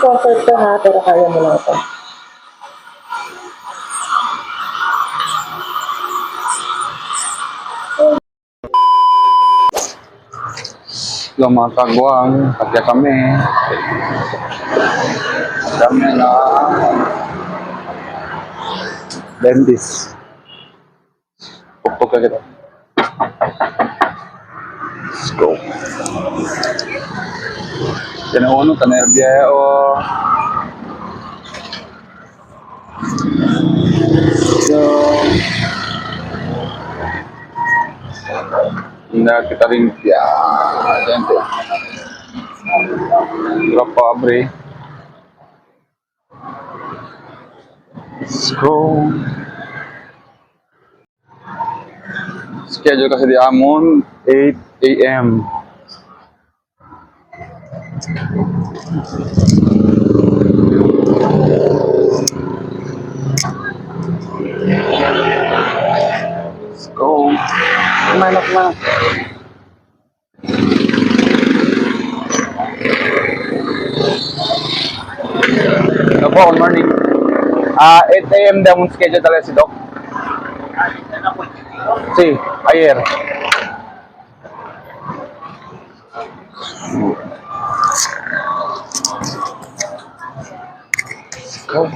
Comfort to ha, pero kaya mo lang ito. Hello mga kagwang, katya kami. Kami na dentist. Pukpuk ka kita. Let's go. Yan ang uno, tanerbiya o. So, hindi kita rin ya, dente. Berapa abre? Let's go. Schedule kasi di amon 8 a.m. Let's go. Manok na. Hello po, good morning. 8 a.m. daw mong schedule talaga si Doc. Si, ayer. Go.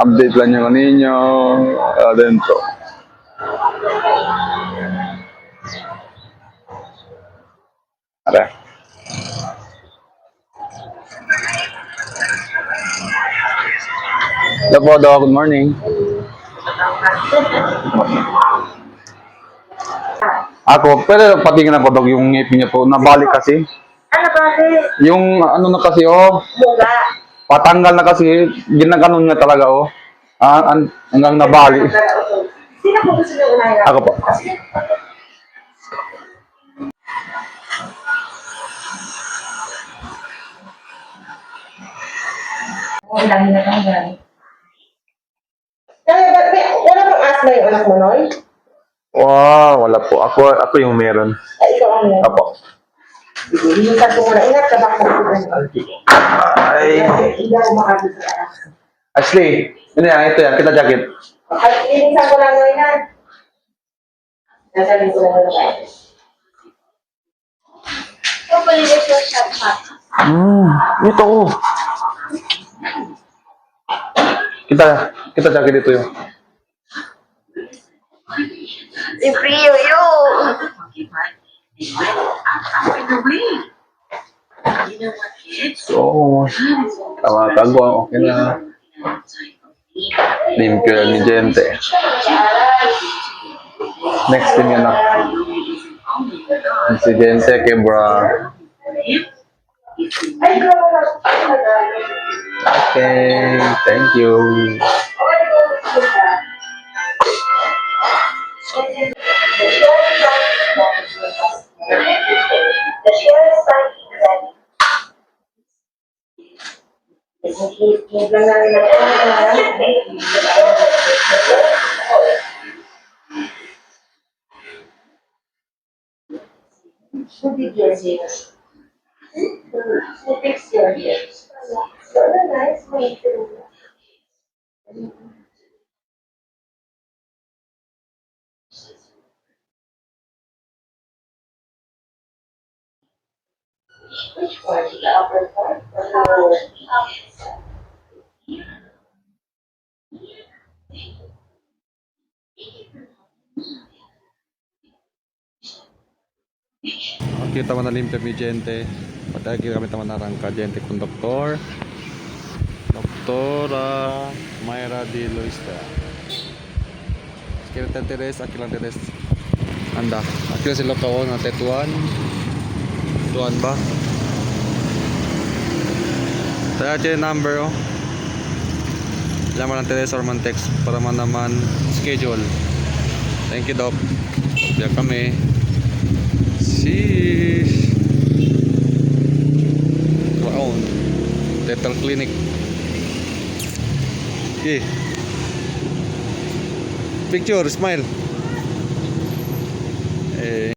Update lang yung ninyo adentro. Ada. Hello po, Doc. Good morning. Ako, pero pati nga na po, Doc, yung ngipin niya po, nabalik kasi. Ano ba, Yung ano na kasi, Buga. patanggal na kasi, ginaganon niya talaga, hanggang nabali. Sino po gusto niyo unahin? Ako po. Ilang na tanggal. Wala bang asma yung anak mo, Noy? Wow, wala po. Ako yung meron. Ay, ikaw ang meron. Apo. Hinihitan ko muna. Ingat ka baka magpupunta. Ay. Hindi ako makabit sa anak. Ashley, ano yan? Ito yan, kita jacket. Ay, hinihitan ko lang, Noy, na. Nasabi ko lang na tayo. Ito ko. Kita jacket dito yun. Siyempre, yo. So, tama kagwang, okay na. Limpyo yan ni Gente. Next din yan na. Si Gente, Kebra. Ay, Okay, thank you. The share site exactly. Lang namin Who did your hair? Who fixed your hair? So nice, me too. Which part? The upper part or the lower? Kita mo na limpyo mi Gente. Patagi kami taman narangka Gente kung doktor. Doktora Mayra de Luista. Sekiranya Teres, Akilang Teres. Anda, Akilang sila kaon na tetuan. Tuan ba? Saya aja number Laman ng Teres or man text para man naman schedule. Thank you, Doc. Biya kami. Sheesh. Wow. Dental clinic. Okay. Picture, smile.